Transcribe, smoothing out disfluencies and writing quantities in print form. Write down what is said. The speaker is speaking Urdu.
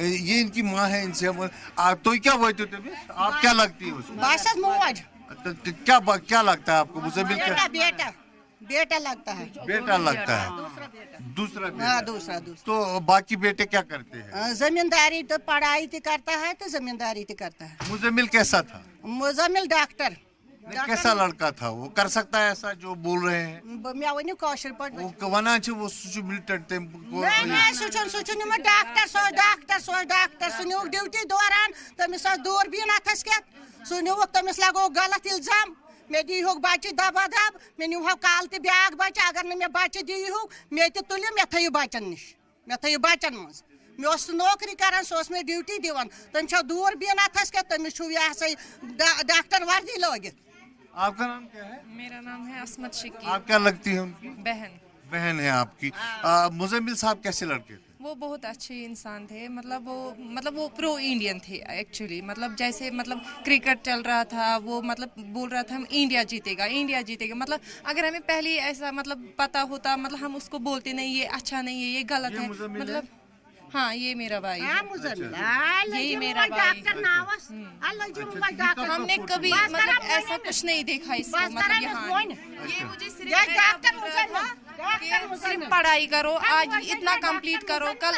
یہ ان کی ماں ہے, ان سے آپ تو کیا بولتے تھے, آپ کیا لگتی ہے اس کو, بس موج کیا لگتا ہے آپ کو, مزمل کیا بیٹا بیٹا لگتا ہے, بیٹا لگتا ہے, دوسرا بیٹا, دوسرا تو باقی بیٹے کیا کرتے ہیں, زمینداری تو پڑھائی تی کرتا ہے تو زمینداری تی کرتا ہے. مزمل کیسا تھا, مزمل ڈاکٹر کیسا لڑکا تھا, وہ کر سکتا ہے ایسا جو بول رہے ہیں, مے ونو کاشر پٹ وہ ونان وہ ملٹنٹ سہ ڈاکٹر سو ڈاکٹر سہ نیوک ڈیوٹی دوران تمس دوربین اتھس کت سہ نیوک تمس لگو غلط الزام مے دیہک بچہ دبا دب مے نیوہو کال تہ بیاکھ بچہ اگر نہ مے بچہ دیہک مے تہ تُلِو مے تھٲیِو بچن نش مے تھٲیِو بچن مز مے اوس نوکری کران سہ اوس مے ڈیوٹی دِوان تٔمۍ چھو دوربین اتھس کت تٔمِس چھُ یہ ہسا ڈاکٹر وردی لٲگِتھ. آپ کا نام کیا ہے, میرا نام ہے عصمت شکی. آپ کیا لگتی ہے ان کی, بہن. بہن ہے آپ کی. مزمل صاحب کیسے لڑکے تھے, وہ بہت اچھے انسان تھے, مطلب وہ پرو انڈین تھے ایکچولی, مطلب جیسے مطلب کرکٹ چل رہا تھا وہ مطلب بول رہا تھا ہم انڈیا جیتے گا, مطلب اگر ہمیں پہلے ہی ایسا مطلب پتہ ہوتا, مطلب ہم اس کو بولتے نہیں یہ اچھا نہیں ہے یہ غلط ہے, مطلب ہاں یہ میرا بھائی ہے, یہی میرا بھائی. ہم نے کبھی مطلب ایسا کچھ نہیں دیکھا اس کو, مطلب یہاں یہ مجھے صرف صرف پڑھائی کرو, آج اتنا کمپلیٹ کرو, کل